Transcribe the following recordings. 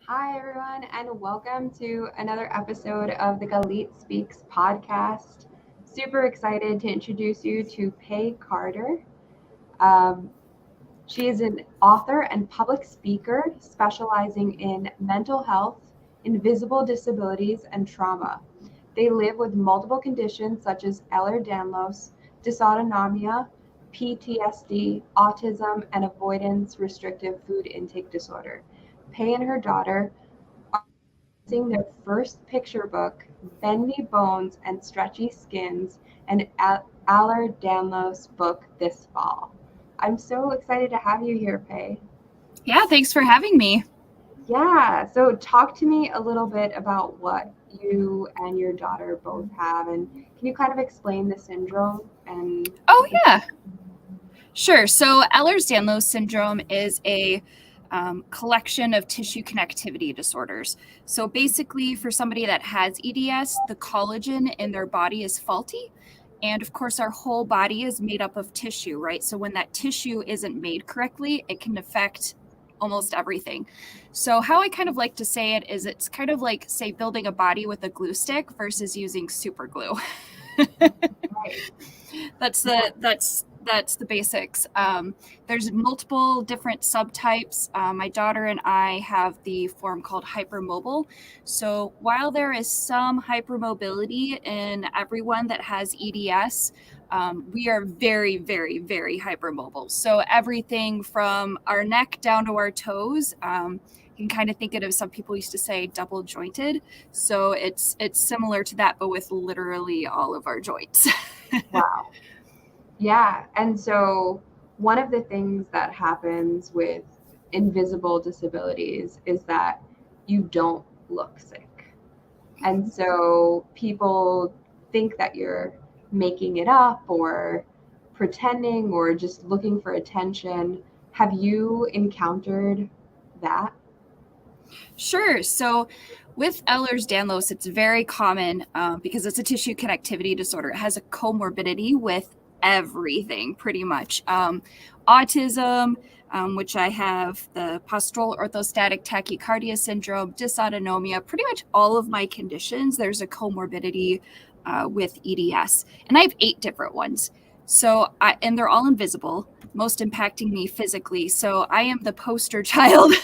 Hi, everyone, and welcome to another episode of the Galit Speaks podcast. Super excited to introduce you to Pey Carter. Um, she is an author and public speaker specializing in mental health, invisible disabilities, and trauma. They live with multiple conditions such as Ehlers-Danlos, dysautonomia, PTSD, autism, and avoidance restrictive food intake disorder. Pey and her daughter releasing their first picture book, Bendy Bones and Stretchy Skins, an Aller-Danlos book this fall. I'm so excited to have you here, Pei. Yeah, thanks for having me. Yeah, so talk to me a little bit about what you and your daughter both have, and can you kind of explain the syndrome and Oh, what the yeah, sure. So, Ehlers-Danlos syndrome is a collection of tissue connectivity disorders. So, basically, for somebody that has EDS, the collagen in their body is faulty. And of course, our whole body is made up of tissue, right? So, when that tissue isn't made correctly, it can affect almost everything. So, how I kind of like to say it is it's kind of like, say, building a body with a glue stick versus using super glue. right? that's Yeah, the basics. There's multiple different subtypes. My daughter and I have the form called hypermobile. So while there is some hypermobility in everyone that has EDS, we are very, very, very hypermobile. So everything from our neck down to our toes. You can kind of think it as some people used to say double jointed. So it's similar to that, but with literally all of our joints. wow. Yeah, and so one of the things that happens with invisible disabilities is that you don't look sick. And so people think that you're making it up or pretending or just looking for attention. Have you encountered that? Sure. So with Ehlers-Danlos, it's very common because it's a tissue connectivity disorder. It has a comorbidity with everything, pretty much. Autism, which I have, the postural orthostatic tachycardia syndrome, dysautonomia, pretty much all of my conditions, there's a comorbidity with EDS. And I have 8 different ones. And they're all invisible, most impacting me physically. So I am the poster child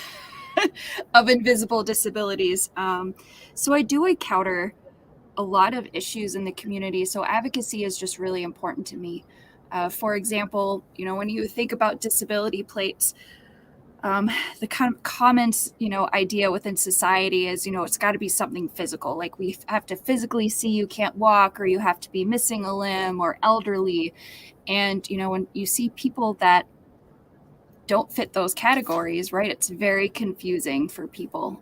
of invisible disabilities. So I do encounter a lot of issues in the community. So advocacy is just really important to me. For example, when you think about disability plates, the kind of common, idea within society is, it's got to be something physical. Like we have to physically see you can't walk, or you have to be missing a limb or elderly. And, when you see people that don't fit those categories, right, it's very confusing for people.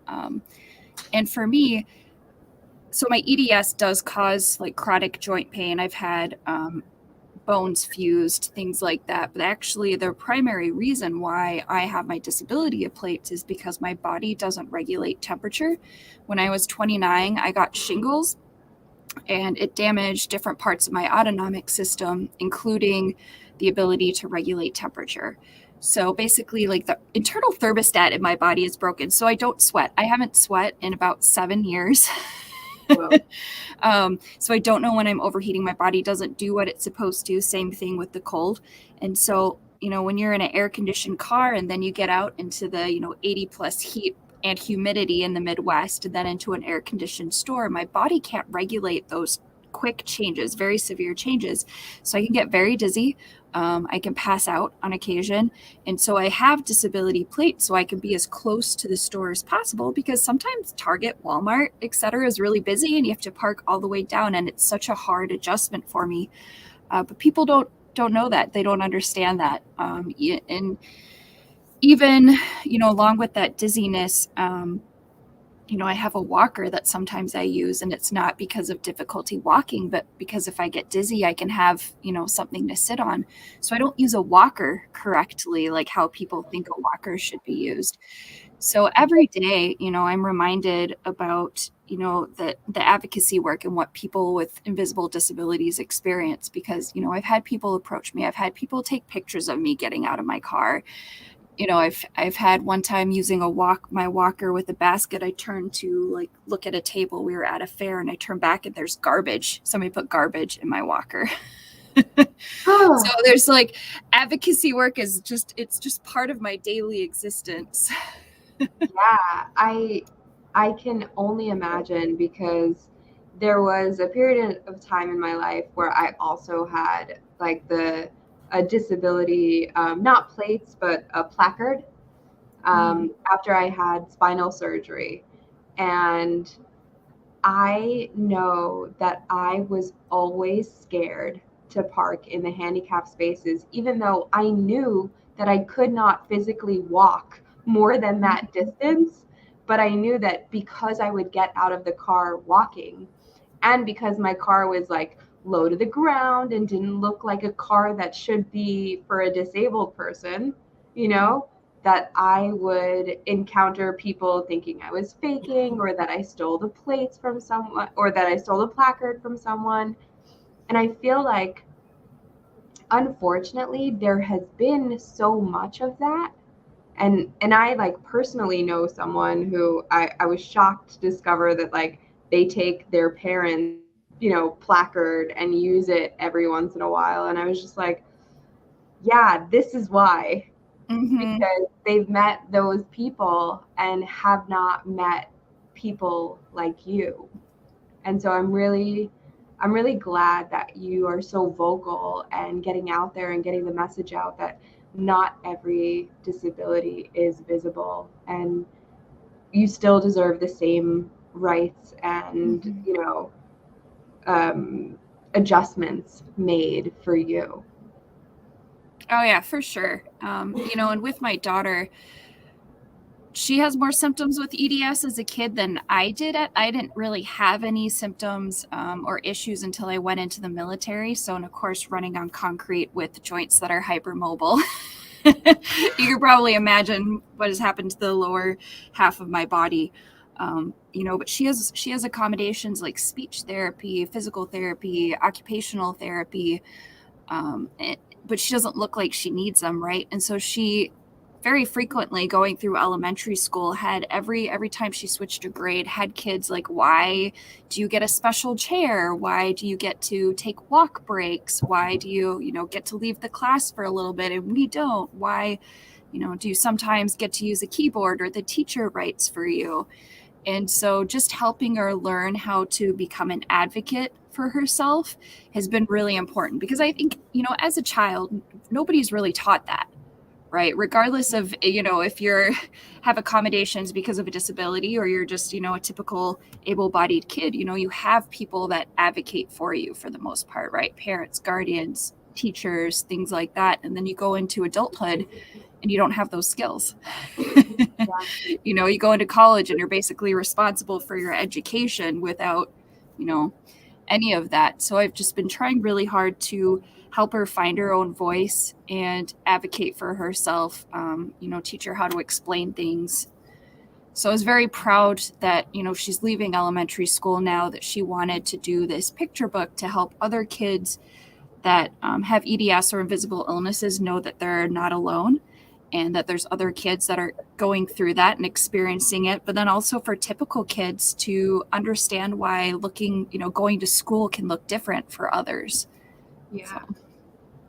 And for me, so my EDS does cause like chronic joint pain. I've had bones fused, things like that. But actually, the primary reason why I have my disability of plates is because my body doesn't regulate temperature. When I was 29, I got shingles, and it damaged different parts of my autonomic system, including the ability to regulate temperature. So basically, like the internal thermostat in my body is broken. So I don't sweat. I haven't sweat in about 7 years. Well, So I don't know when I'm overheating. My body doesn't do what it's supposed to. Same thing with the cold. And so, when you're in an air conditioned car and then you get out into the, 80 plus heat and humidity in the Midwest and then into an air conditioned store, my body can't regulate those quick changes, very severe changes. So I can get very dizzy. I can pass out on occasion. And so I have disability plates so I can be as close to the store as possible, because sometimes Target, Walmart, etc. is really busy and you have to park all the way down, and it's such a hard adjustment for me. But people don't know that. They don't understand that. And even, along with that dizziness, I have a walker that sometimes I use, and it's not because of difficulty walking, but because if I get dizzy, I can have, something to sit on. So I don't use a walker correctly, like how people think a walker should be used. So every day, I'm reminded about, the advocacy work and what people with invisible disabilities experience, because, I've had people approach me. I've had people take pictures of me getting out of my car. I've had one time using my walker with a basket. I turned to like look at a table. We were at a fair, and I turned back and there's garbage. Somebody put garbage in my walker. So there's like advocacy work is it's just part of my daily existence. Yeah, I can only imagine, because there was a period of time in my life where I also had like a disability, not plates, but a placard, after I had spinal surgery. And I know that I was always scared to park in the handicap spaces, even though I knew that I could not physically walk more than that distance. But I knew that because I would get out of the car walking, and because my car was like low to the ground and didn't look like a car that should be for a disabled person, you know, that I would encounter people thinking I was faking, or that I stole the plates from someone, or that I stole a placard from someone. And I feel like, unfortunately, there has been so much of that. And I like personally know someone who I was shocked to discover that like they take their parents, placard and use it every once in a while. And I was just like, yeah, this is why. Mm-hmm. Because they've met those people and have not met people like you. And so I'm really glad that you are so vocal and getting out there and getting the message out that not every disability is visible, and you still deserve the same rights and um, adjustments made for you. Oh yeah, for sure. And with my daughter, she has more symptoms with EDS as a kid than I did. I didn't really have any symptoms or issues until I went into the military. So, and of course, running on concrete with joints that are hypermobile. You can probably imagine what has happened to the lower half of my body. But she has accommodations like speech therapy, physical therapy, occupational therapy, but she doesn't look like she needs them, right? And so she very frequently going through elementary school had every time she switched a grade had kids like, why do you get a special chair? Why do you get to take walk breaks? Why do you get to leave the class for a little bit and we don't? Why do you sometimes get to use a keyboard or the teacher writes for you? And so just helping her learn how to become an advocate for herself has been really important, because I think, as a child, nobody's really taught that, right? Regardless of, if you're have accommodations because of a disability or you're just, a typical able-bodied kid, you have people that advocate for you for the most part, right? Parents, guardians, teachers, things like that. And then you go into adulthood and you don't have those skills. You go into college and you're basically responsible for your education without, any of that. So I've just been trying really hard to help her find her own voice and advocate for herself, teach her how to explain things. So I was very proud that, she's leaving elementary school now, that she wanted to do this picture book to help other kids that have EDS or invisible illnesses know that they're not alone, and that there's other kids that are going through that and experiencing it. But then also for typical kids to understand why going to school can look different for others. Yeah. So.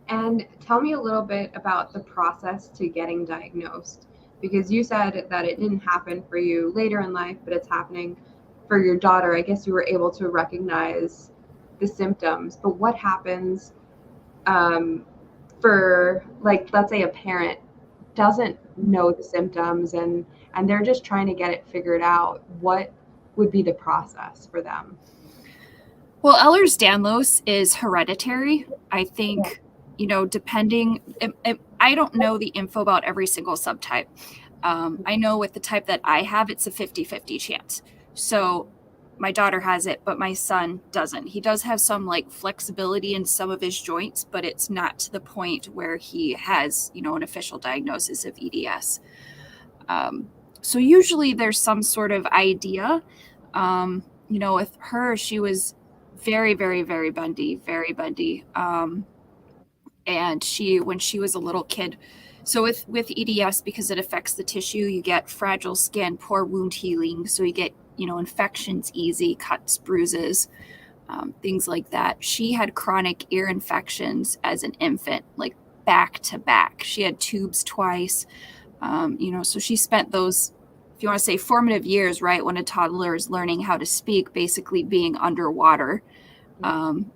And tell me a little bit about the process to getting diagnosed, because you said that it didn't happen for you later in life, but it's happening for your daughter. I guess you were able to recognize the symptoms, but what happens for, like, let's say a parent doesn't know the symptoms and they're just trying to get it figured out? What would be the process for them? Well, Ehlers-Danlos is hereditary. I think, depending, I don't know the info about every single subtype. I know with the type that I have, it's a 50-50 chance. So my daughter has it, but my son doesn't. He does have some like flexibility in some of his joints, but it's not to the point where he has, an official diagnosis of EDS. So usually there's some sort of idea. With her, she was very, very, very bendy, very bendy. And when she was a little kid, So with EDS, because it affects the tissue, you get fragile skin, poor wound healing. So you get, infections easy, cuts, bruises, things like that. She had chronic ear infections as an infant, like back to back. She had tubes twice. So she spent those, if you want to say, formative years, right, when a toddler is learning how to speak, basically being underwater. And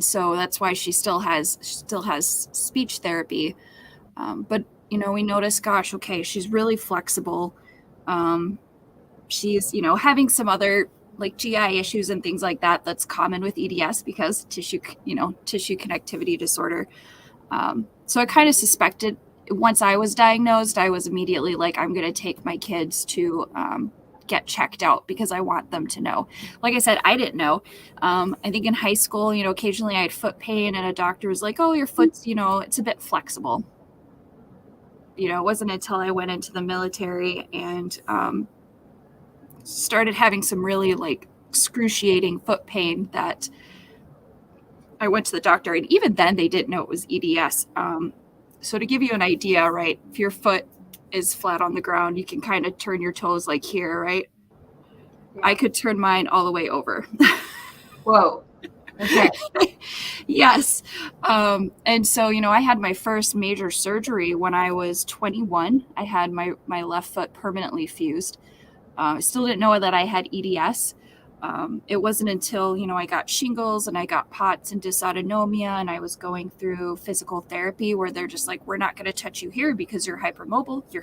so that's why she still has speech therapy. But we noticed, gosh, okay, she's really flexible. She's having some other like GI issues and things like that. That's common with EDS because tissue connectivity disorder. So I kind of suspected. Once I was diagnosed, I was immediately like, I'm going to take my kids to get checked out because I want them to know. Like I said, I didn't know. I think in high school, occasionally I had foot pain and a doctor was like, oh, your foot's, it's a bit flexible. It wasn't until I went into the military and started having some really like excruciating foot pain that I went to the doctor, and even then they didn't know it was EDS. So to give you an idea, right, if your foot is flat on the ground, you can kind of turn your toes like here, right? Yeah. I could turn mine all the way over. Whoa. Okay. Yes. And so, I had my first major surgery when I was 21. I had my left foot permanently fused. I still didn't know that I had EDS. It wasn't until, I got shingles and I got POTS and dysautonomia, and I was going through physical therapy where they're just like, we're not going to touch you here because you're hypermobile here,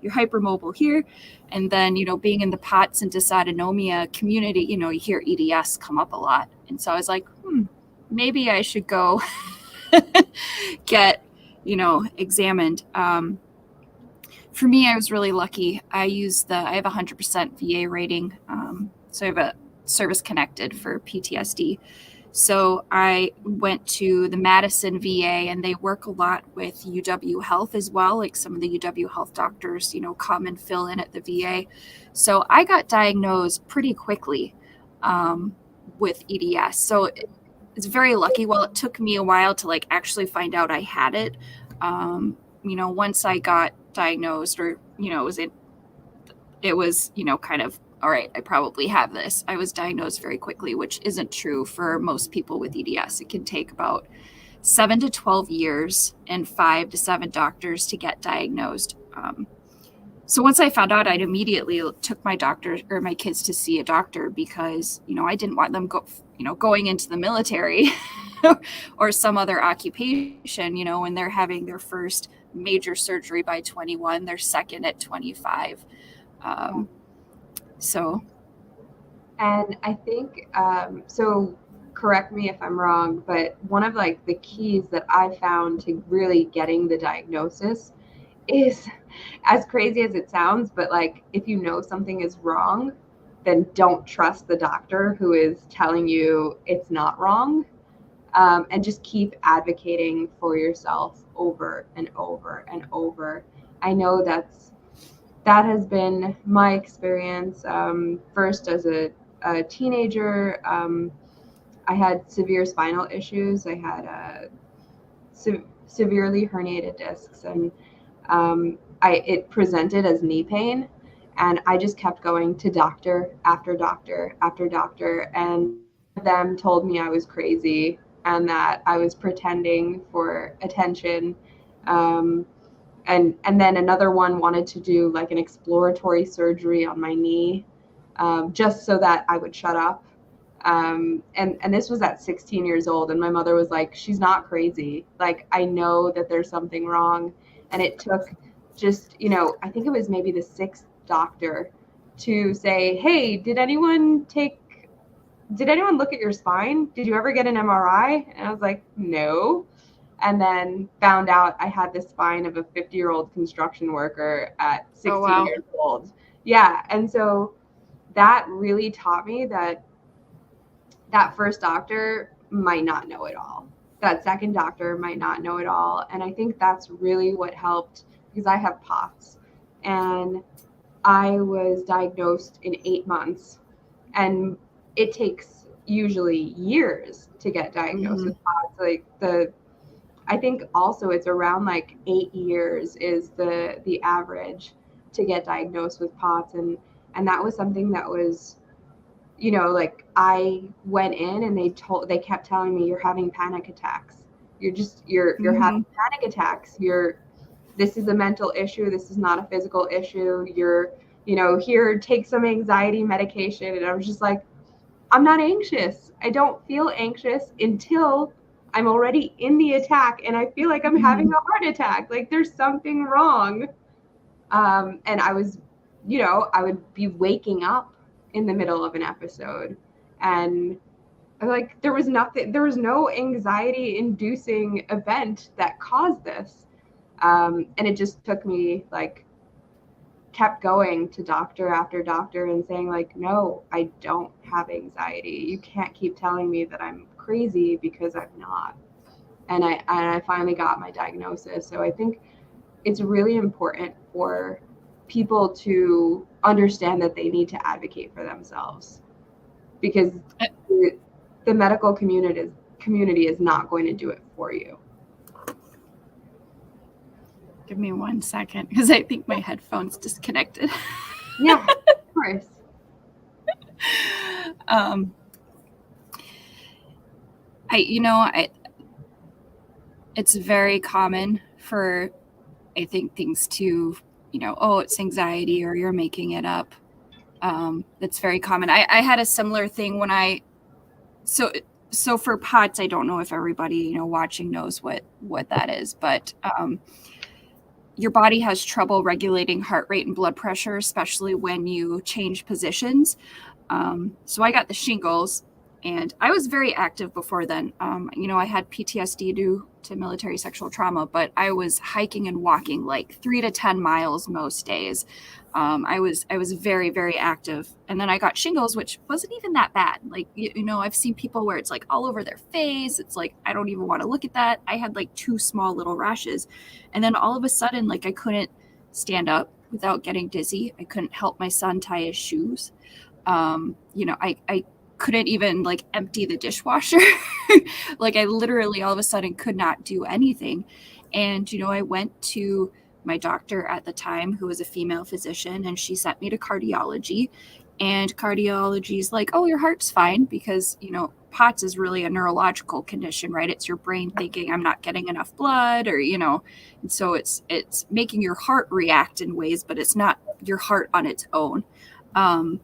you're hypermobile here. And then, being in the POTS and dysautonomia community, you hear EDS come up a lot. And so I was like, maybe I should go get, examined. For me, I was really lucky. I have 100% VA rating. So I have a service connected for PTSD. So I went to the Madison VA, and they work a lot with UW Health as well. Like some of the UW Health doctors, come and fill in at the VA. So I got diagnosed pretty quickly with EDS. So it's very lucky. Well, it took me a while to like actually find out I had it. Once I got diagnosed, or it was kind of, all right, I probably have this. I was diagnosed very quickly, which isn't true for most people with EDS. It can take about 7 to 12 years and 5 to 7 doctors to get diagnosed. So once I found out, I immediately took my kids to see a doctor because I didn't want them going into the military or some other occupation when they're having their first major surgery by 21, their second at 25. And I think, so correct me if I'm wrong, but one of like the keys that I found to really getting the diagnosis is, as crazy as it sounds, but like if you know something is wrong, then don't trust the doctor who is telling you it's not wrong, and just keep advocating for yourself over and over and over. I know that has been my experience. First as a teenager, I had severe spinal issues. I had severely herniated discs, and it presented as knee pain, and I just kept going to doctor after doctor after doctor, and them told me I was crazy and that I was pretending for attention. And then another one wanted to do like an exploratory surgery on my knee, just so that I would shut up. And this was at 16 years old, and my mother was like, she's not crazy. Like, I know that there's something wrong. And it took just, I think it was maybe the 6th doctor to say, hey, did anyone look at your spine? Did you ever get an MRI? And I was like, no. And then found out I had the spine of a 50-year-old construction worker at 16 years old. Yeah. And so that really taught me that first doctor might not know it all. That second doctor might not know it all. And I think that's really what helped, because I have POTS, and I was diagnosed in 8 months, and it takes usually years to get diagnosed with POTS. Like I think also it's around like 8 years is the average to get diagnosed with POTS, and that was something that was, you know, like I went in and they kept telling me, you're having panic attacks. You're having panic attacks. This is a mental issue. This is not a physical issue. Here, take some anxiety medication. And I was just like, I'm not anxious. I don't feel anxious until I'm already in the attack and I feel like I'm having a heart attack. Like there's something wrong. And I was, I would be waking up in the middle of an episode, and like there was no anxiety inducing event that caused this. And it just took me, like, kept going to doctor after doctor and saying, like, no, I don't have anxiety. You can't keep telling me that I'm crazy, because I'm not. And I finally got my diagnosis. So I think it's really important for people to understand that they need to advocate for themselves, because the medical community is not going to do it for you. Give me 1 second, because I think my headphones disconnected. Yeah, of course. It's very common for, I think, things to, oh, it's anxiety or you're making it up. It's very common. I had a similar thing when so for POTS, I don't know if everybody, watching knows what that is, but your body has trouble regulating heart rate and blood pressure, especially when you change positions. So I got the shingles, and I was very active before then. I had PTSD due to military sexual trauma, but I was hiking and walking like 3 to 10 miles most days. I was very, very active. And then I got shingles, which wasn't even that bad. Like, I've seen people where it's like all over their face. It's like, I don't even want to look at that. I had like 2 small little rashes. And then all of a sudden, like, I couldn't stand up without getting dizzy. I couldn't help my son tie his shoes. I couldn't even like empty the dishwasher. Like I literally all of a sudden could not do anything. And, I went to my doctor at the time, who was a female physician, and she sent me to cardiology, and cardiology's like, oh, your heart's fine, because, POTS is really a neurological condition, right? It's your brain thinking I'm not getting enough blood, or, and so it's making your heart react in ways, but it's not your heart on its own. And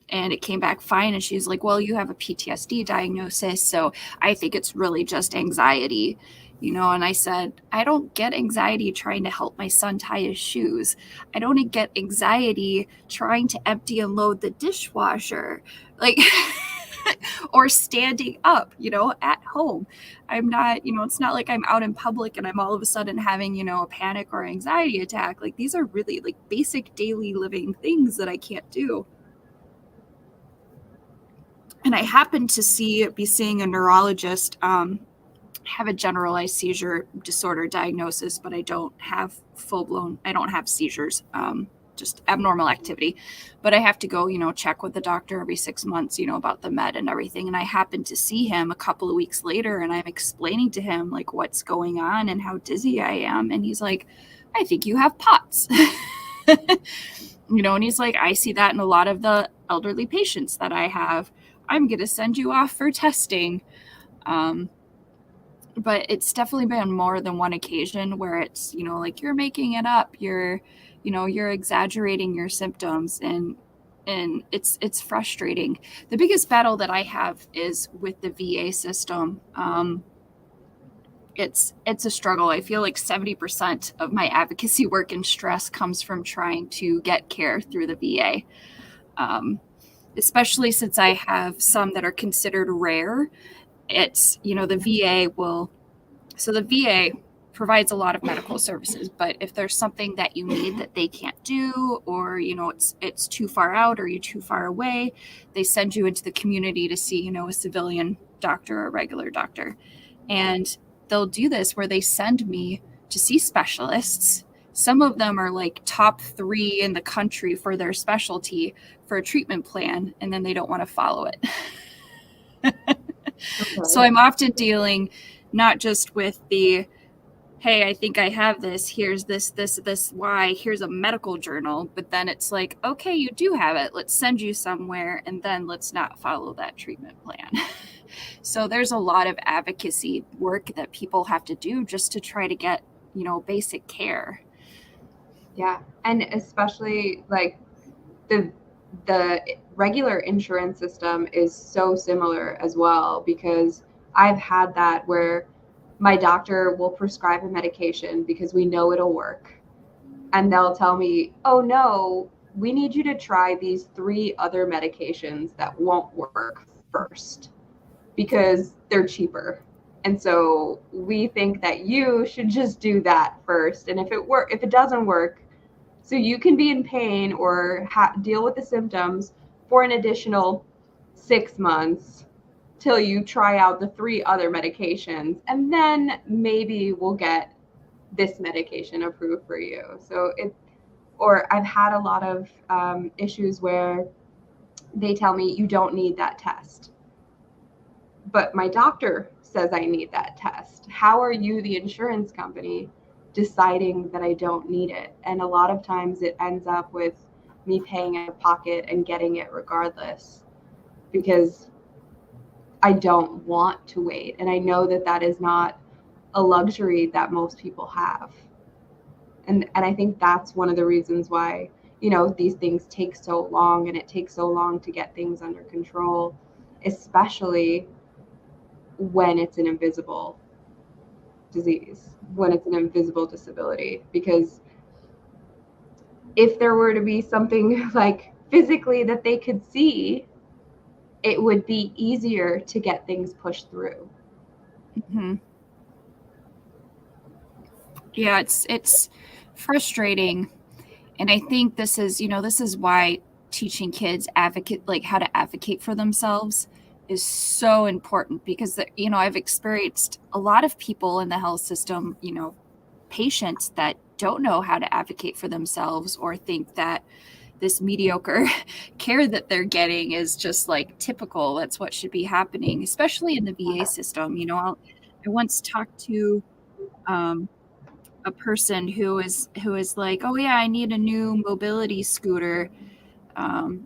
it came back fine. And she's like, well, you have a PTSD diagnosis, so I think it's really just anxiety, and I said, I don't get anxiety trying to help my son tie his shoes. I don't get anxiety trying to empty and load the dishwasher, like, or standing up, at home. I'm not, it's not like I'm out in public and I'm all of a sudden having, a panic or anxiety attack. Like, these are really like basic daily living things that I can't do. And I happened to be seeing a neurologist, have a generalized seizure disorder diagnosis, but I don't have I don't have seizures, just abnormal activity. But I have to go, check with the doctor every 6 months, about the med and everything. And I happened to see him a couple of weeks later, and I'm explaining to him like what's going on and how dizzy I am. And he's like, I think you have POTS. And he's like, I see that in a lot of the elderly patients that I have. I'm going to send you off for testing. But it's definitely been more than one occasion where it's, like, you're making it up, you're exaggerating your symptoms, and it's frustrating. The biggest battle that I have is with the VA system. It's a struggle. I feel like 70% of my advocacy work and stress comes from trying to get care through the VA. Especially since I have some that are considered rare. It's, the VA provides a lot of medical services, but if there's something that you need that they can't do, or, it's too far out, or you're too far away, they send you into the community to see, a civilian doctor or a regular doctor. And they'll do this where they send me to see specialists. Some of them are like top 3 in the country for their specialty for a treatment plan, and then they don't want to follow it. Okay. So I'm often dealing not just with the, hey, I think I have this, here's this, why, here's a medical journal, but then it's like, okay, you do have it, let's send you somewhere, and then let's not follow that treatment plan. So there's a lot of advocacy work that people have to do just to try to get, basic care. Yeah, and especially like the regular insurance system is so similar as well, because I've had that where my doctor will prescribe a medication because we know it'll work, and they'll tell me, oh no, we need you to try these 3 other medications that won't work first because they're cheaper. And so we think that you should just do that first, and if it doesn't work, so you can be in pain or deal with the symptoms for an additional 6 months till you try out the 3 other medications, and then maybe we'll get this medication approved for you. So or I've had a lot of issues where they tell me you don't need that test, but my doctor says I need that test. How are you, the insurance company, deciding that I don't need it? And a lot of times it ends up with me paying out of pocket and getting it regardless, because I don't want to wait. And I know that that is not a luxury that most people have. And I think that's one of the reasons why, these things take so long, and it takes so long to get things under control, especially when it's an invisible disease, when it's an invisible disability. Because if there were to be something like physically that they could see, it would be easier to get things pushed through. Mm-hmm. Yeah, it's frustrating. And I think this is why teaching kids how to advocate for themselves is so important, because, I've experienced a lot of people in the health system, patients that don't know how to advocate for themselves, or think that this mediocre care that they're getting is just like typical. That's what should be happening, especially in the VA system. I once talked to a person who is like, oh yeah, I need a new mobility scooter.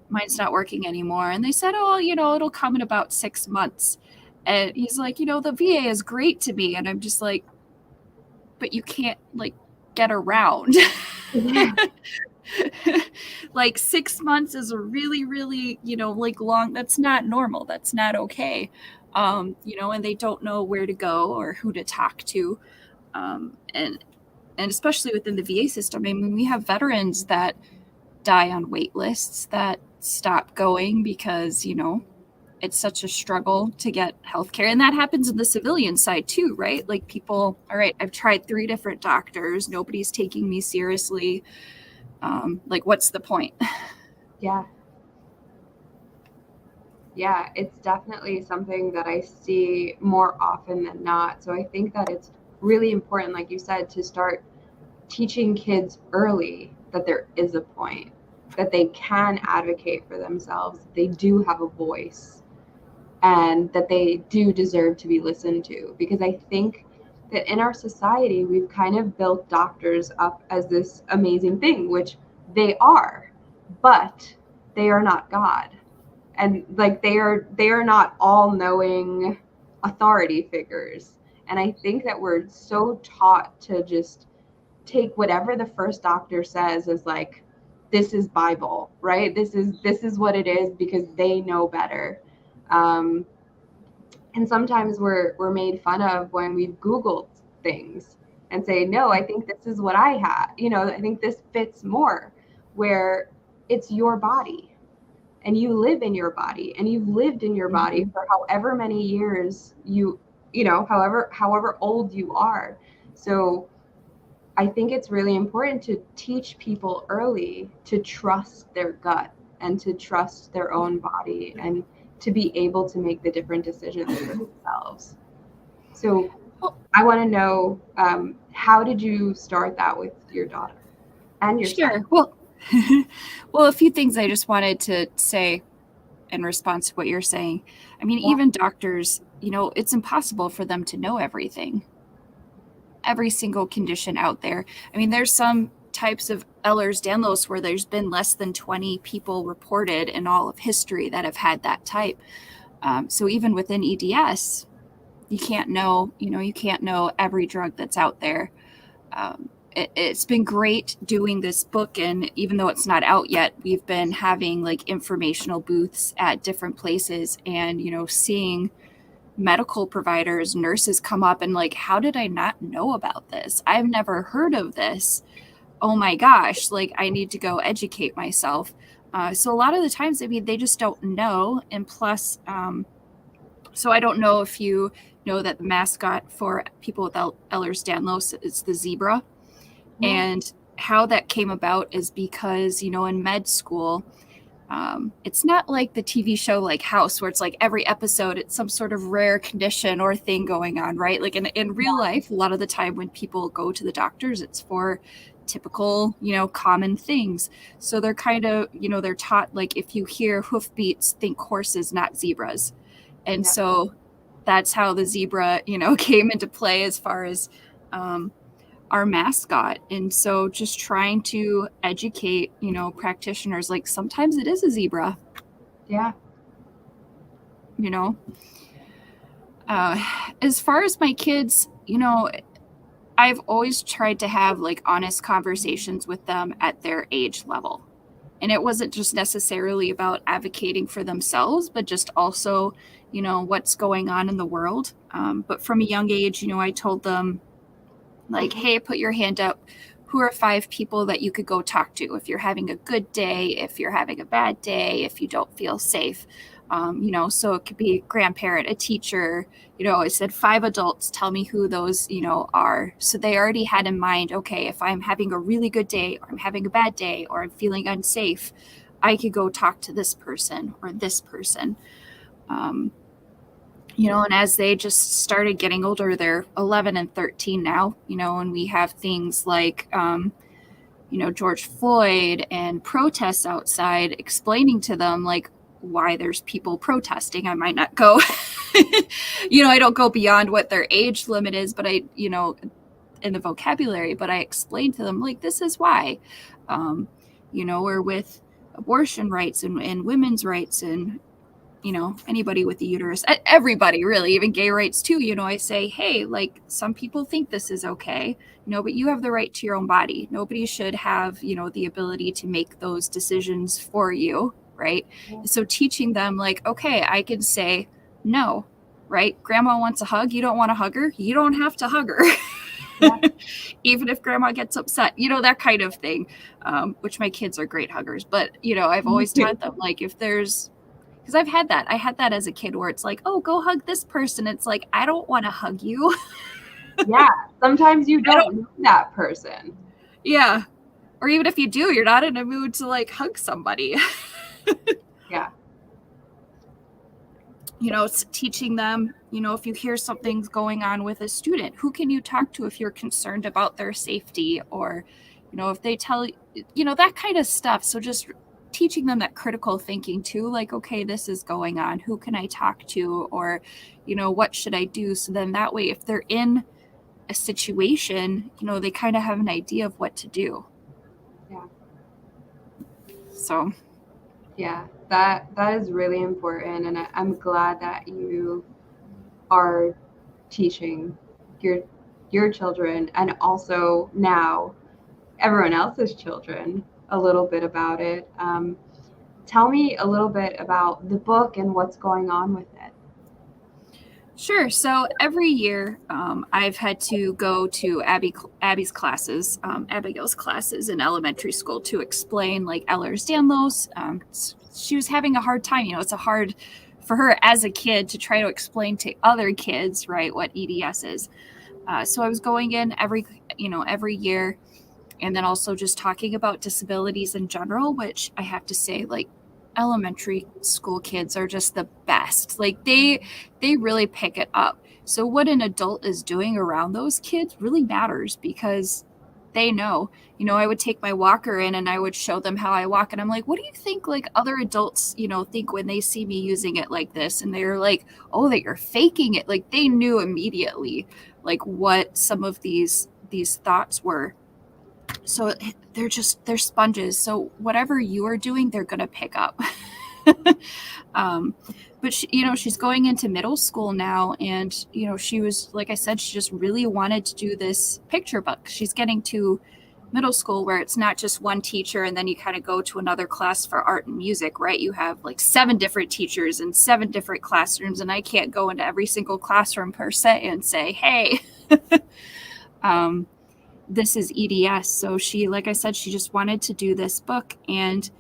Mine's not working anymore. And they said, oh, it'll come in about 6 months. And he's like, the VA is great to me. And I'm just like, but you can't get around. Like 6 months is a really, really, long. That's not normal. That's not okay. And they don't know where to go or who to talk to. And especially within the VA system, I mean, we have veterans that die on wait lists that stop going because, it's such a struggle to get healthcare. And that happens in the civilian side too, right? Like people, all right, I've tried 3 different doctors. Nobody's taking me seriously. What's the point? Yeah. Yeah, it's definitely something that I see more often than not. So I think that it's really important, like you said, to start teaching kids early that there is a point, that they can advocate for themselves, they do have a voice, and that they do deserve to be listened to. Because I think that in our society, we've kind of built doctors up as this amazing thing, which they are, but they are not God. And they are not all-knowing authority figures. And I think that we're so taught to just take whatever the first doctor says as like, this is Bible, right? This is what it is, because they know better. And sometimes we're made fun of when we've Googled things and say, no, I think this is what I have. I think this fits more, where it's your body, and you live in your body, and you've lived in your body for however many years however old you are. So I think it's really important to teach people early to trust their gut and to trust their own body, and to be able to make the different decisions for themselves. So I want to know, how did you start that with your daughter and your son? Well, a few things I just wanted to say in response to what you're saying. I mean, even doctors, it's impossible for them to know everything, every single condition out there. I mean, there's some types of Ehlers-Danlos where there's been less than 20 people reported in all of history that have had that type. So even within EDS, you can't know every drug that's out there. It's been great doing this book, and even though it's not out yet, we've been having like informational booths at different places, and seeing medical providers, nurses come up and like, how did I not know about this? I've never heard of this. Oh my gosh, like I need to go educate myself. So a lot of the times, I mean, they just don't know. And plus, so I don't know if you know that the mascot for people with Ehlers-Danlos is the zebra. And how that came about is because, in med school, it's not like the TV show like House, where it's like every episode it's some sort of rare condition or thing going on, right? Like in real life, a lot of the time when people go to the doctors, it's for typical, common things. So they're kind of, they're taught, like, if you hear hoofbeats, think horses, not zebras. And so that's how the zebra, came into play as far as our mascot. And so just trying to educate, practitioners, like sometimes it is a zebra. Yeah. As far as my kids, I've always tried to have like honest conversations with them at their age level. And it wasn't just necessarily about advocating for themselves, but just also, what's going on in the world. But from a young age, I told them, like, hey, put your hand up. Who are 5 people that you could go talk to if you're having a good day, if you're having a bad day, if you don't feel safe? So it could be a grandparent, a teacher. I said 5 adults, tell me who those, are. So they already had in mind, okay, if I'm having a really good day, or I'm having a bad day, or I'm feeling unsafe, I could go talk to this person or this person. And as they just started getting older, they're 11 and 13 now, and we have things like, George Floyd and protests outside, explaining to them, like, why there's people protesting. I might not go, I don't go beyond what their age limit is, but I, in the vocabulary, but I explain to them, like, this is why, or with abortion rights and women's rights and, anybody with a uterus, everybody really, even gay rights too. I say, hey, like, some people think this is okay, but you have the right to your own body. Nobody should have, the ability to make those decisions for you. Right. So teaching them, like, okay, I can say no, right? Grandma wants a hug. You don't want to hug her. You don't have to hug her. Yeah. Even if grandma gets upset, that kind of thing, which my kids are great huggers. But, I've always taught them, like, if there's, because I had that as a kid where it's like, oh, go hug this person. It's like, I don't want to hug you. Yeah. Sometimes you don't know that person. Yeah. Or even if you do, you're not in a mood to like hug somebody. Yeah. It's teaching them, if you hear something's going on with a student, who can you talk to if you're concerned about their safety, or, if they tell you, that kind of stuff. So just teaching them that critical thinking too, like, okay, this is going on. Who can I talk to? Or, what should I do? So then that way, if they're in a situation, they kind of have an idea of what to do. Yeah. So. Yeah, that is really important, and I'm glad that you are teaching your children, and also now everyone else's children, a little bit about it. Tell me a little bit about the book and what's going on with it. Sure. So every year, I've had to go to Abby's classes, Abigail's classes in elementary school to explain, like, Ehlers-Danlos. She was having a hard time. It's hard for her as a kid to try to explain to other kids, right, what EDS is. So I was going in every year, and then also just talking about disabilities in general, which I have to say, like, elementary school kids are just the best. Like, they really pick it up. So what an adult is doing around those kids really matters, because they know. I would take my walker in and I would show them how I walk. And I'm like, what do you think like other adults, think when they see me using it like this? And they're like, oh, that you're faking it. Like they knew immediately like what some of these thoughts were. So they're sponges. So whatever you are doing, they're going to pick up. But she's going into middle school now, and she was, like I said, she just really wanted to do this picture book. She's getting to middle school where it's not just one teacher and then you kind of go to another class for art and music, right? You have like 7 different teachers and 7 different classrooms, and I can't go into every single classroom per se and say, hey, this is EDS. So she, like I said, she just wanted to do this book, and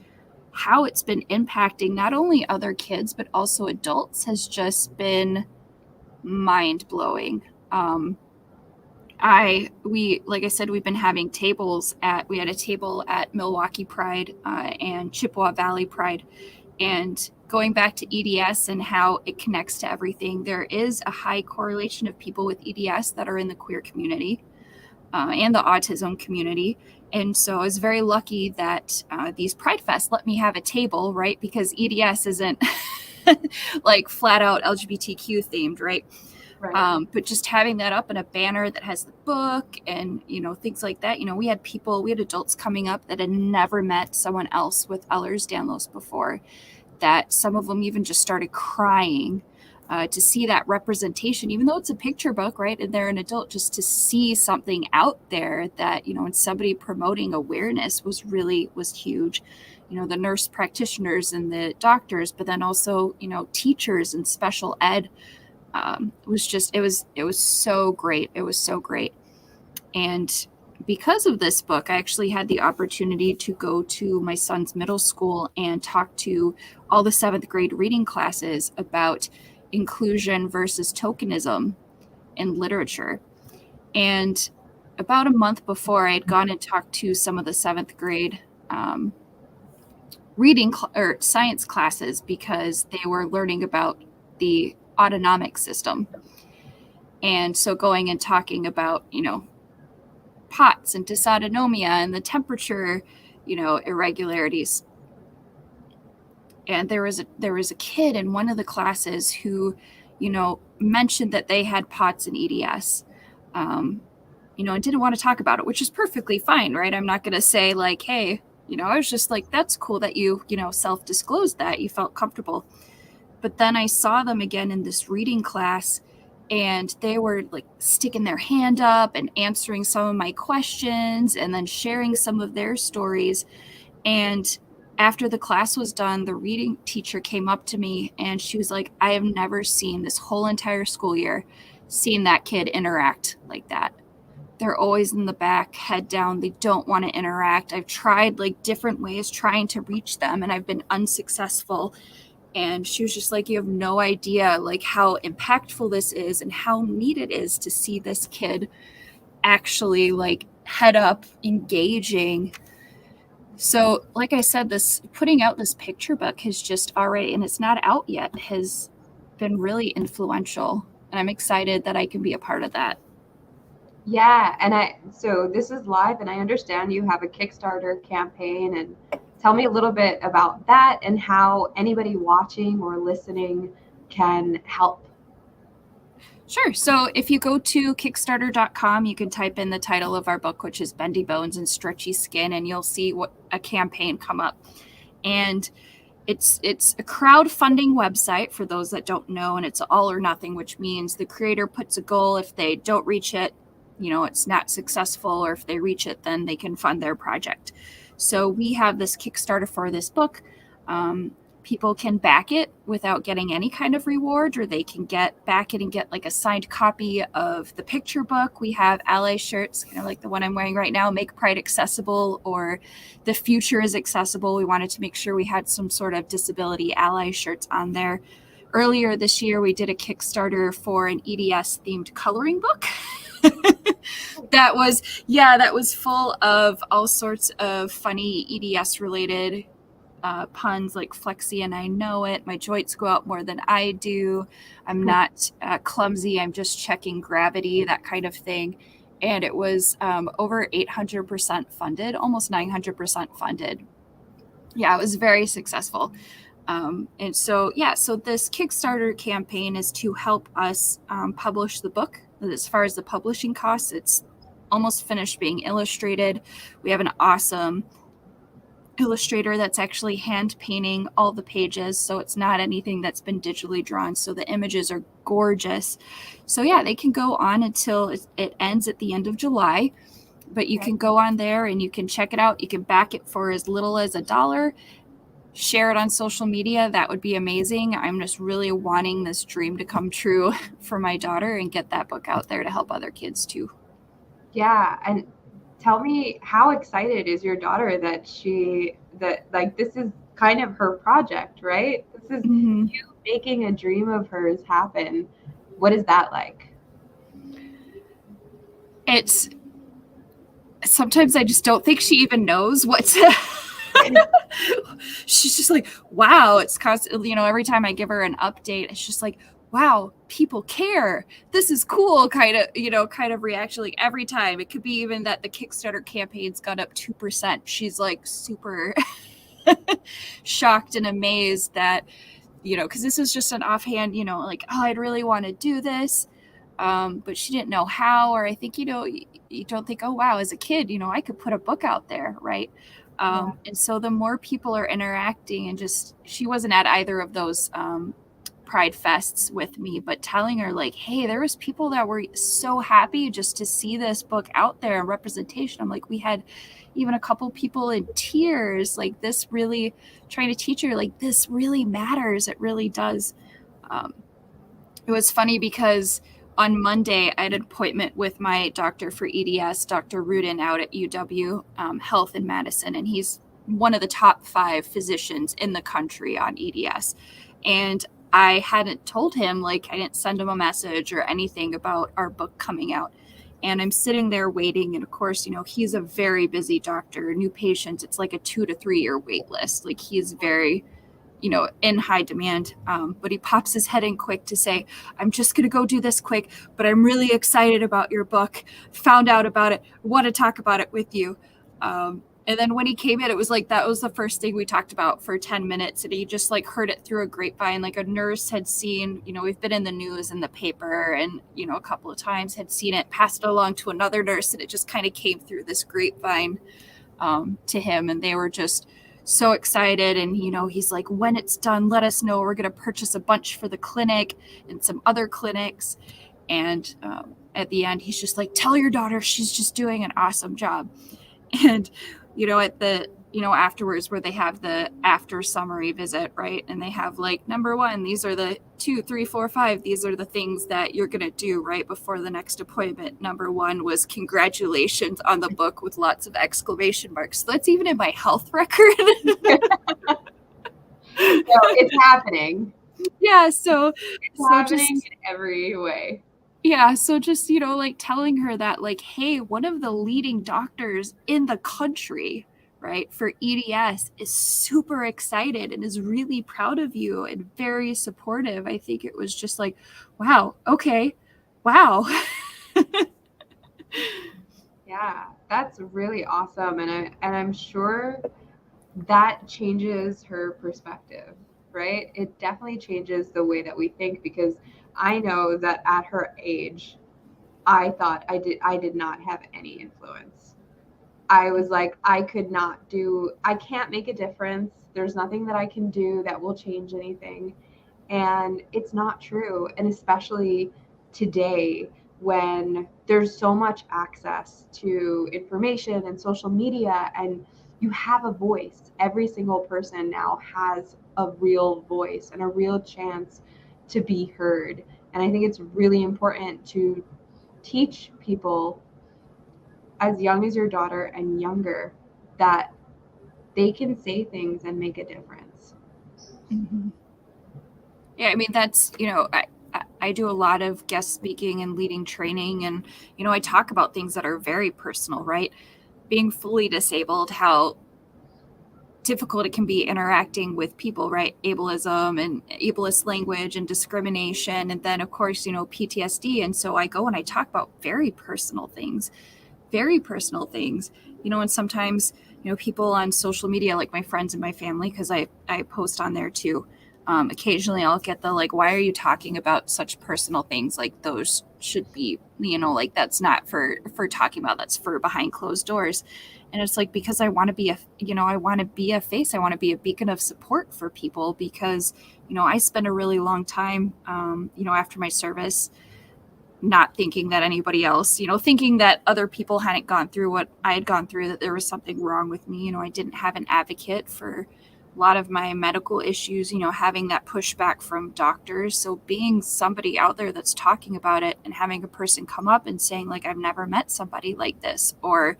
how it's been impacting not only other kids but also adults has just been mind-blowing. Like I said, we've been having tables we had a table at Milwaukee Pride and Chippewa Valley Pride, and going back to EDS and how it connects to everything, there is a high correlation of people with EDS that are in the queer community and the autism community. And so I was very lucky that these Pride Fests let me have a table, right? Because EDS isn't like flat out LGBTQ themed, right? Right. But just having that up in a banner that has the book and, things like that. We had adults coming up that had never met someone else with Ehlers-Danlos before, that some of them even just started crying to see that representation, even though it's a picture book, right? And they're an adult, just to see something out there that, and somebody promoting awareness was huge. The nurse practitioners and the doctors, but then also, teachers and special ed. It was so great. It was so great. And because of this book, I actually had the opportunity to go to my son's middle school and talk to all the 7th grade reading classes about inclusion versus tokenism in literature. And about a month before, I had gone and talked to some of the 7th grade reading or science classes, because they were learning about the autonomic system. And so going and talking about, POTS and dysautonomia and the temperature, irregularities. And there was a kid in one of the classes who, mentioned that they had POTS and EDS, and didn't want to talk about it, which is perfectly fine, right? I'm not going to say like, hey, I was just like, that's cool that you, self-disclosed that you felt comfortable. But then I saw them again in this reading class, and they were like sticking their hand up and answering some of my questions and then sharing some of their stories. And after the class was done, the reading teacher came up to me and she was like, I have never seen this whole entire school year seen that kid interact like that. They're always in the back, head down. They don't want to interact. I've tried like different ways trying to reach them, and I've been unsuccessful. And she was just like, you have no idea like how impactful this is and how neat it is to see this kid actually like head up, engaging. So like I said, this putting out this picture book has just already, and it's not out yet, has been really influential. And I'm excited that I can be a part of that. Yeah, and so this is live, and I understand you have a Kickstarter campaign, and tell me a little bit about that and how anybody watching or listening can help. Sure. So if you go to Kickstarter.com, you can type in the title of our book, which is Bendy Bones and Stretchy Skin, and you'll see what a campaign come up. And it's a crowdfunding website for those that don't know, and it's all or nothing, which means the creator puts a goal. If they don't reach it, it's not successful, or if they reach it, then they can fund their project. So we have this Kickstarter for this book. People can back it without getting any kind of reward, or they can back it and get like a signed copy of the picture book. We have ally shirts, kind of like the one I'm wearing right now, Make Pride Accessible, or The Future is Accessible. We wanted to make sure we had some sort of disability ally shirts on there. Earlier this year, we did a Kickstarter for an EDS themed coloring book. that was full of all sorts of funny EDS related puns, like flexi and I know it. My joints go out more than I do. I'm not clumsy. I'm just checking gravity, that kind of thing. and it was over 800% funded, almost 900% funded. Yeah, it was very successful. And so, yeah, so this Kickstarter campaign is to help us publish the book. As far as the publishing costs, it's almost finished being illustrated. We have an awesome illustrator that's actually hand painting all the pages, so it's not anything that's been digitally drawn, so the images are gorgeous. So yeah, they can go on until it ends at the end of July, but you can go on there and you can check it out. You can back it for as little as $1, share it on social media. That would be amazing. I'm just really wanting this dream to come true for my daughter and get that book out there to help other kids too. Yeah, and tell me, how excited is your daughter that like this is kind of her project, right? This is you making a dream of hers happen. What is that like? It's sometimes I just don't think she even knows what to she's just like, wow, it's constantly, every time I give her an update, it's just like, wow, people care. This is cool, kind of reaction. Like every time, it could be even that the Kickstarter campaign's got up 2%. She's like super shocked and amazed that, because this is just an offhand, like, oh, I'd really want to do this. But she didn't know how, or I think, you don't think, oh, wow, as a kid, I could put a book out there, right? And so the more people are interacting and she wasn't at either of those Pride Fests with me, but telling her like, hey, there was people that were so happy just to see this book out there and representation. I'm like, we had even a couple people in tears, like this really trying to teach her like this really matters. It really does. It was funny because on Monday, I had an appointment with my doctor for EDS, Dr. Rudin, out at UW Health in Madison, and he's one of the top 5 physicians in the country on EDS. And I hadn't told him, I didn't send him a message or anything about our book coming out. And I'm sitting there waiting, and of course, he's a very busy doctor. New patients, it's like a 2 to 3 year wait list. Like he's very in high demand. But he pops his head in quick to say, I'm just going to go do this quick, but I'm really excited about your book, found out about it, want to talk about it with you. And then when he came in, it was like, that was the first thing we talked about for 10 minutes. And he just heard it through a grapevine. Like a nurse had seen, we've been in the news and the paper and, a couple of times had seen it, passed it along to another nurse. And it just kind of came through this grapevine to him. And they were just so excited. And, he's like, when it's done, let us know. We're going to purchase a bunch for the clinic and some other clinics. And at the end, he's just like, tell your daughter she's just doing an awesome job. And, at the, afterwards where they have the after summary visit, right? And they have number 1, these are the 2, 3, 4, 5. These are the things that you're going to do right before the next appointment. Number 1 was congratulations on the book with lots of exclamation marks. So that's even in my health record. So it's happening. Yeah. So it's happening in every way. Yeah. So just, telling her that hey, one of the leading doctors in the country, right, for EDS is super excited and is really proud of you and very supportive. I think it was just wow. Okay. Wow. Yeah, that's really awesome. And I'm sure that changes her perspective, right? It definitely changes the way that we think, because I know that at her age, I thought I did not have any influence. I was like, I can't make a difference. There's nothing that I can do that will change anything. And it's not true. And especially today, when there's so much access to information and social media, and you have a voice. Every single person now has a real voice and a real chance to be heard. And I think it's really important to teach people as young as your daughter and younger that they can say things and make a difference. Mm-hmm. Yeah, I mean, that's, I do a lot of guest speaking and leading training, and, I talk about things that are very personal, right? Being fully disabled, how difficult it can be interacting with people, right? Ableism and ableist language and discrimination. And then, of course, PTSD. And so I go and I talk about very personal things, and sometimes, people on social media, like my friends and my family, because I post on there too. Occasionally I'll get the, like, why are you talking about such personal things? Like, those should be, like, that's not for talking about, that's for behind closed doors. And it's like, because I want to be I want to be a face. I want to be a beacon of support for people, because, I spent a really long time, after my service, not thinking that anybody else, thinking that other people hadn't gone through what I had gone through, that there was something wrong with me. I didn't have an advocate for a lot of my medical issues, having that pushback from doctors. So being somebody out there that's talking about it and having a person come up and saying, like, I've never met somebody like this, or,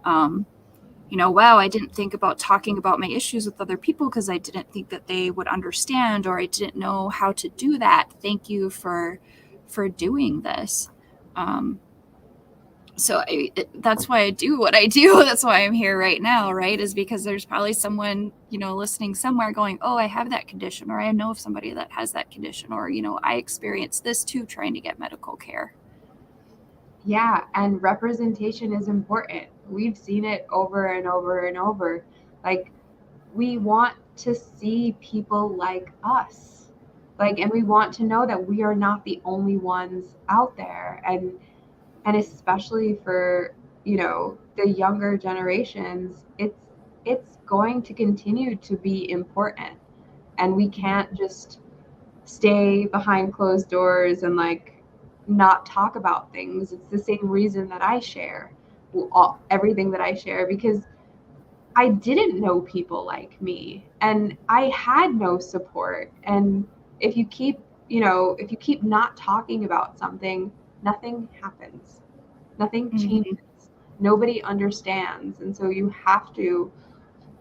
wow, I didn't think about talking about my issues with other people because I didn't think that they would understand, or I didn't know how to do that. Thank you for doing this. So that's why I do what I do. That's why I'm here right now, right? Is because there's probably someone, listening somewhere going, oh, I have that condition, or I know of somebody that has that condition, or, I experienced this too, trying to get medical care. Yeah, and representation is important. We've seen it over and over and over. Like, we want to see people like us. Like, and we want to know that we are not the only ones out there. And especially for, the younger generations, it's going to continue to be important. And we can't just stay behind closed doors and, like, not talk about things. It's the same reason that I share everything that I share, because I didn't know people like me, and I had no support. And if you keep not talking about something, nothing happens. Nothing changes. Nobody understands. And so you have to,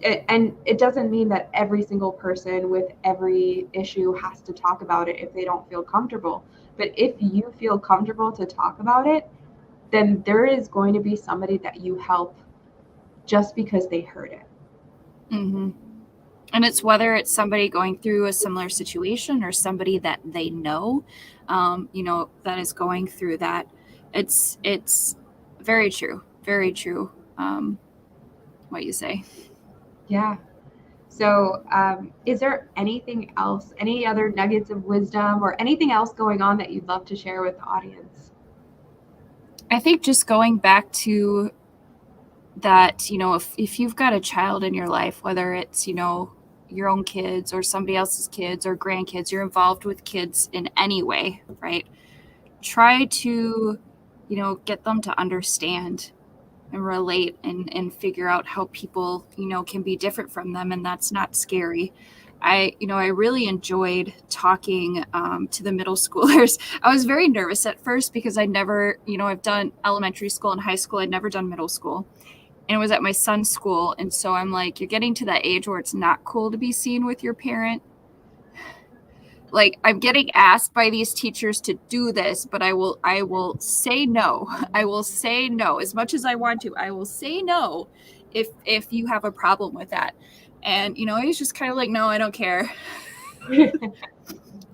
and it doesn't mean that every single person with every issue has to talk about it if they don't feel comfortable. But if you feel comfortable to talk about it, then there is going to be somebody that you help just because they heard it. Mm-hmm. And it's whether it's somebody going through a similar situation or somebody that they know, that is going through that. It's very true. Very true. What you say. Yeah. So is there anything else, any other nuggets of wisdom or anything else going on that you'd love to share with the audience? I think just going back to that, if you've got a child in your life, whether it's, your own kids or somebody else's kids or grandkids, you're involved with kids in any way, right? Try to, get them to understand and relate and figure out how people, can be different from them. And that's not scary. I really enjoyed talking to the middle schoolers. I was very nervous at first because I never, I've done elementary school and high school. I'd never done middle school. And it was at my son's school. And so I'm like, you're getting to that age where it's not cool to be seen with your parent. Like, I'm getting asked by these teachers to do this, but I will say no. I will say no as much as I want to. I will say no if you have a problem with that. And, he's just kind of like, no, I don't care.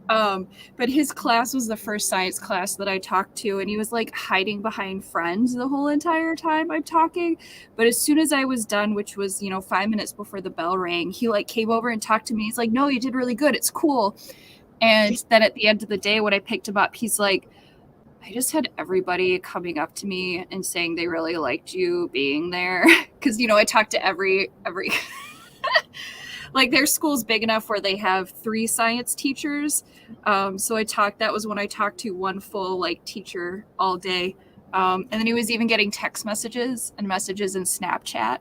But his class was the first science class that I talked to, and he was like hiding behind friends the whole entire time I'm talking. But as soon as I was done, which was, 5 minutes before the bell rang, he like came over and talked to me. He's like, no, you did really good. It's cool. And then at the end of the day, when I picked him up, he's like, I just had everybody coming up to me and saying they really liked you being there. Cause I talked to every like, their school's big enough where they have 3 science teachers. So that was when I talked to one full like teacher all day. And then he was even getting text messages and messages in Snapchat.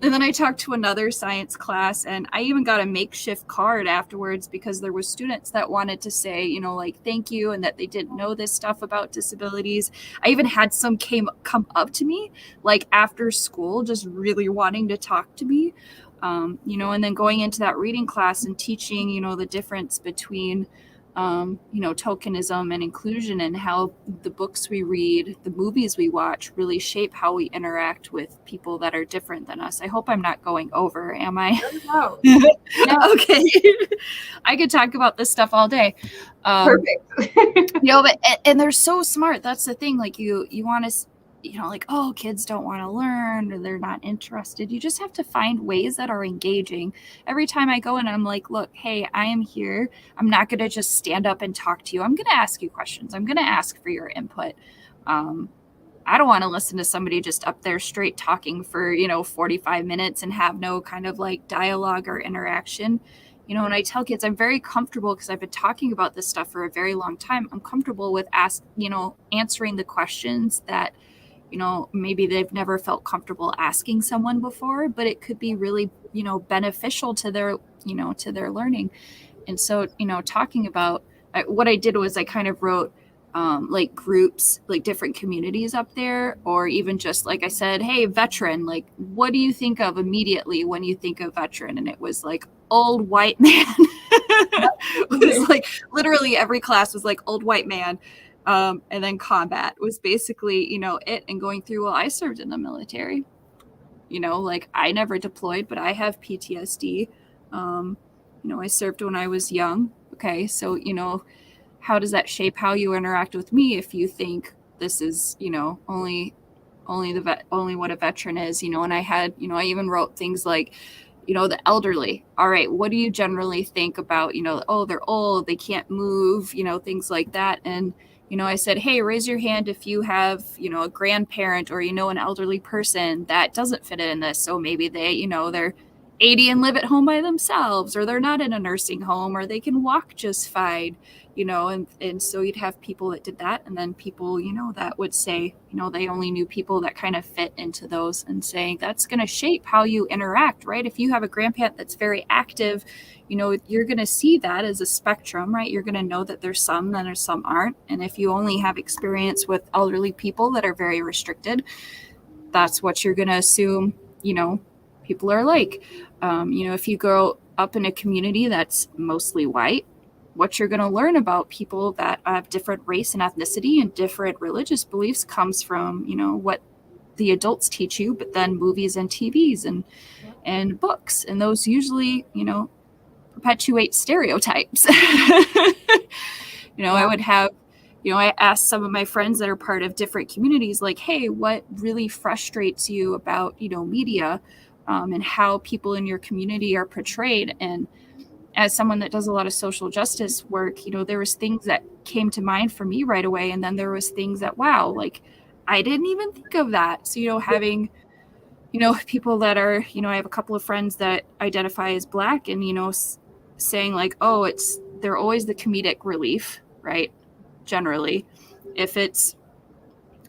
And then I talked to another science class, and I even got a makeshift card afterwards because there were students that wanted to say, like, thank you, and that they didn't know this stuff about disabilities. I even had some come up to me like after school, just really wanting to talk to me. And then going into that reading class and teaching, the difference between tokenism and inclusion, and how the books we read, the movies we watch really shape how we interact with people that are different than us. I hope I'm not going over, am I? No. Okay. I could talk about this stuff all day. Perfect. But and they're so smart. That's the thing. Like you want to, like, oh, kids don't want to learn or they're not interested. You just have to find ways that are engaging. Every time I go in, I'm like, look, hey, I am here. I'm not going to just stand up and talk to you. I'm going to ask you questions. I'm going to ask for your input. I don't want to listen to somebody just up there straight talking for, 45 minutes and have no kind of like dialogue or interaction. And I tell kids I'm very comfortable, because I've been talking about this stuff for a very long time. I'm comfortable with answering the questions that, maybe they've never felt comfortable asking someone before, but it could be really, beneficial to their, to their learning. And so, talking about what I did was I kind of wrote like groups, like different communities up there, or even just like I said, hey, veteran, like, what do you think of immediately when you think of veteran? And it was like old white man. It was like literally every class was like old white man. And then combat was basically, it, and going through, well, I served in the military, like I never deployed, but I have PTSD. I served when I was young. Okay. So, how does that shape how you interact with me if you think this is, only what a veteran is, and I had, I even wrote things like, the elderly. All right, what do you generally think about, oh, they're old, they can't move, things like that. And, I said, hey, raise your hand if you have, a grandparent or, an elderly person that doesn't fit in this. So maybe they, they're 80 and live at home by themselves, or they're not in a nursing home, or they can walk just fine, and so you'd have people that did that. And then people, that would say, they only knew people that kind of fit into those, and saying that's going to shape how you interact, right? If you have a grandparent that's very active, you're going to see that as a spectrum, right? You're going to know that there's some, then there's some aren't. And if you only have experience with elderly people that are very restricted, that's what you're going to assume, people are like. If you grow up in a community that's mostly white, what you're going to learn about people that have different race and ethnicity and different religious beliefs comes from, what the adults teach you, but then movies and TVs and books. And those usually, perpetuate stereotypes. I would have, I asked some of my friends that are part of different communities, like, hey, what really frustrates you about, media, and how people in your community are portrayed? And as someone that does a lot of social justice work, there was things that came to mind for me right away. And then there was things that, wow, like I didn't even think of that. So, having, people that are, I have a couple of friends that identify as Black, and, saying like, oh, they're always the comedic relief, right? Generally, if it's,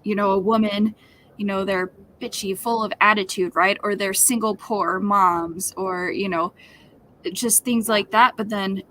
a woman, they're bitchy, full of attitude, right? Or they're single poor moms, or, just things like that. But then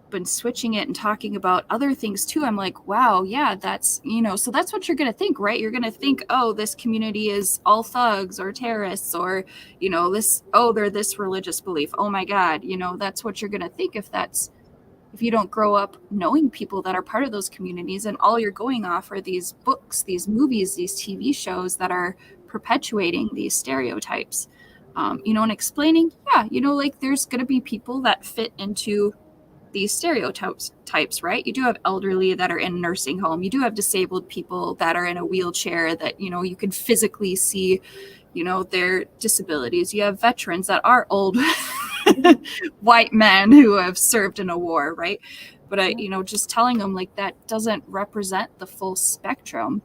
been switching it and talking about other things too, I'm like, wow, yeah, that's, so that's what you're going to think, right? You're going to think, oh, this community is all thugs or terrorists, or, they're this religious belief. Oh my God, that's what you're going to think if you don't grow up knowing people that are part of those communities, and all you're going off are these books, these movies, these TV shows that are perpetuating these stereotypes. And explaining, like there's going to be people that fit into these stereotypes, right? You do have elderly that are in a nursing home. You do have disabled people that are in a wheelchair that, you can physically see, their disabilities. You have veterans that are old white men who have served in a war, right? But just telling them like that doesn't represent the full spectrum,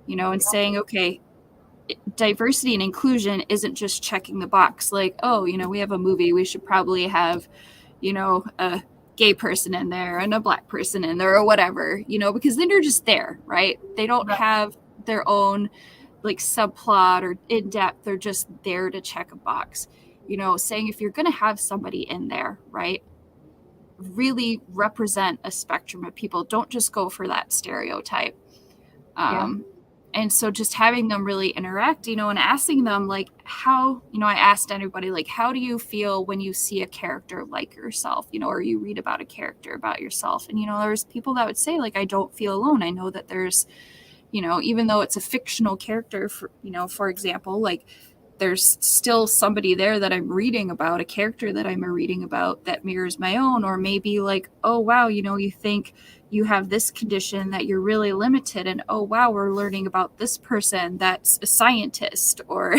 and saying, okay, diversity and inclusion isn't just checking the box like, oh, we have a movie, we should probably have, a gay person in there and a Black person in there, or whatever, because then you're just there, right? They don't have their own like subplot or in depth. They're just there to check a box, saying if you're going to have somebody in there, right, really represent a spectrum of people. Don't just go for that stereotype. And so just having them really interact, and asking them like how, I asked anybody like, how do you feel when you see a character like yourself, or you read about a character about yourself? And, there's people that would say like, I don't feel alone. I know that there's, even though it's a fictional character, for example, like there's still somebody there that I'm reading about, a character that I'm reading about that mirrors my own. Or maybe like, oh, wow, you think you have this condition that you're really limited. And oh, wow, we're learning about this person that's a scientist or,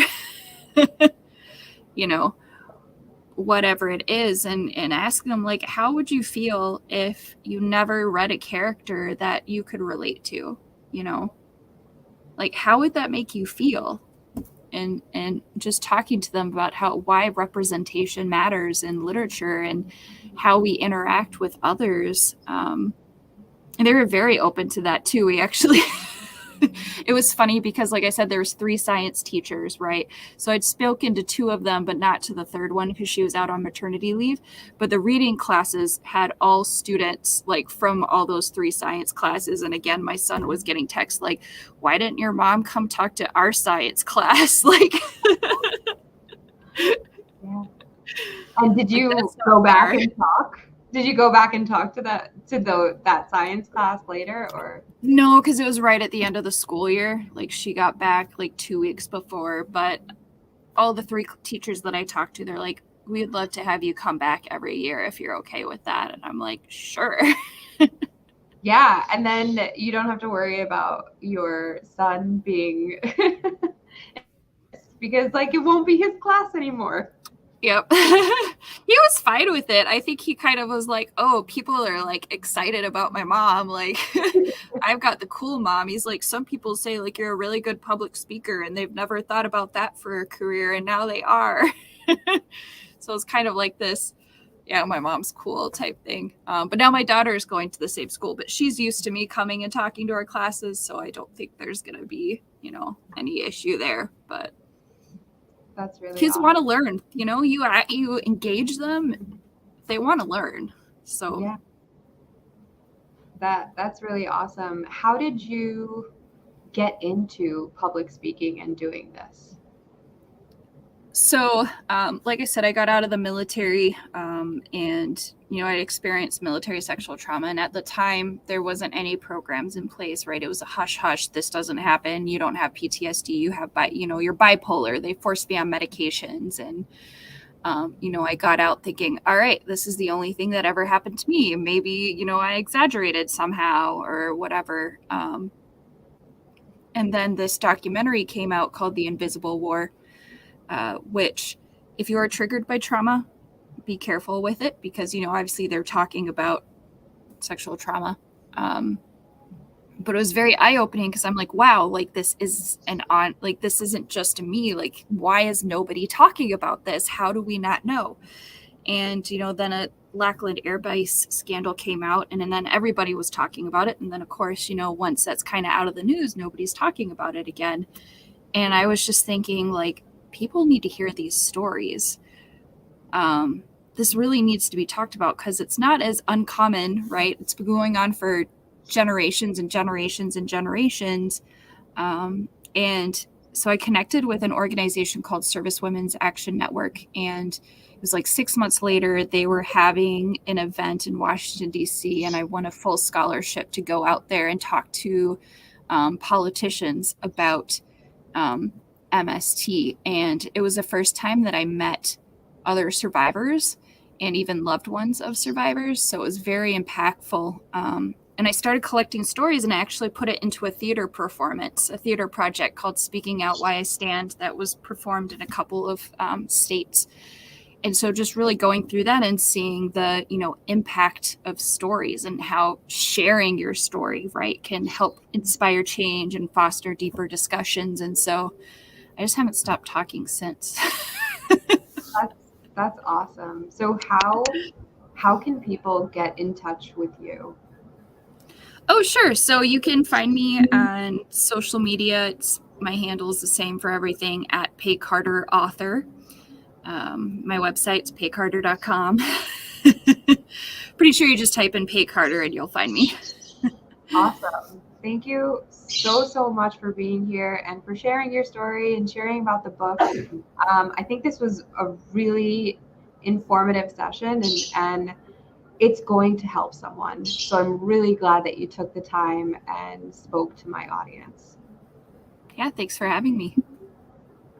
whatever it is. And asking them like, how would you feel if you never read a character that you could relate to, like, how would that make you feel? And just talking to them about why representation matters in literature and how we interact with others. And they were very open to that too. We actually, it was funny because like I said, there was 3 science teachers, right? So I'd spoken to 2 of them, but not to the third one because she was out on maternity leave. But the reading classes had all students like from all those 3 science classes. And again, my son was getting texts like, why didn't your mom come talk to our science class? Like, yeah. And did you go back and talk? Did you go back and talk to that science class later, or? No, because it was right at the end of the school year. Like she got back like 2 weeks before, but all the 3 teachers that I talked to, they're like, we'd love to have you come back every year if you're okay with that. And I'm like, sure. Yeah. And then you don't have to worry about your son being, because like it won't be his class anymore. Yep. He was fine with it. I think he kind of was like, oh, people are like excited about my mom. Like I've got the cool mom. He's like, some people say like you're a really good public speaker and they've never thought about that for a career and now they are. So it's kind of like this, yeah, my mom's cool type thing. But now my daughter is going to the same school, but she's used to me coming and talking to our classes. So I don't think there's going to be, any issue there, but that's really kids awesome. want to learn, you engage them, they want to learn. So yeah, that's really awesome. How did you get into public speaking and doing this? So, like I said, I got out of the military, and, I experienced military sexual trauma. And at the time, there wasn't any programs in place, right? It was a hush hush. This doesn't happen. You don't have PTSD. You have, you're bipolar. They forced me on medications. And, I got out thinking, all right, this is the only thing that ever happened to me. Maybe, I exaggerated somehow or whatever. And then this documentary came out called The Invisible War. Which if you are triggered by trauma, be careful with it because, obviously they're talking about sexual trauma. But it was very eye-opening because I'm like, wow, like this is this isn't just me. Like, why is nobody talking about this? How do we not know? And, then a Lackland Air Base scandal came out and then everybody was talking about it. And then of course, once that's kind of out of the news, nobody's talking about it again. And I was just thinking like, people need to hear these stories. This really needs to be talked about because it's not as uncommon, right? It's been going on for generations and generations and generations. And so I connected with an organization called Service Women's Action Network. And it was like 6 months later, they were having an event in Washington, D.C. And I won a full scholarship to go out there and talk to politicians about MST. And it was the first time that I met other survivors and even loved ones of survivors. So it was very impactful. And I started collecting stories and I actually put it into a theater performance, a theater project called Speaking Out Why I Stand that was performed in a couple of states. And so just really going through that and seeing the, impact of stories and how sharing your story, right, can help inspire change and foster deeper discussions. And so I just haven't stopped talking since. That's awesome. So how can people get in touch with you? Oh, sure. So you can find me on social media. My handle is the same for everything at Pey Carter Author. My website's peycarter.com. Pretty sure you just type in Pey Carter and you'll find me. Awesome. Thank you so much for being here and for sharing your story and sharing about the book. I think this was a really informative session, and it's going to help someone. So I'm really glad that you took the time and spoke to my audience. Yeah, thanks for having me.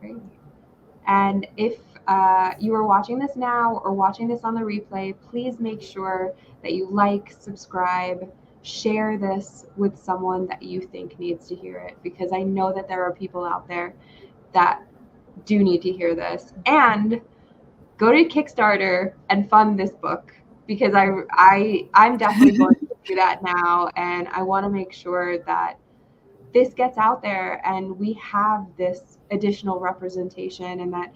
Great. And if you are watching this now or watching this on the replay, please make sure that you like, subscribe, share this with someone that you think needs to hear it, because I know that there are people out there that do need to hear this. And go to Kickstarter and fund this book, because I'm definitely going to do that now, and I want to make sure that this gets out there and we have this additional representation and that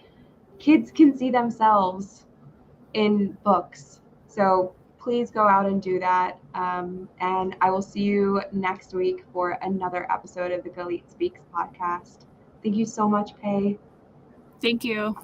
kids can see themselves in books. So please go out and do that. And I will see you next week for another episode of the Galit Speaks podcast. Thank you so much, Pey. Thank you.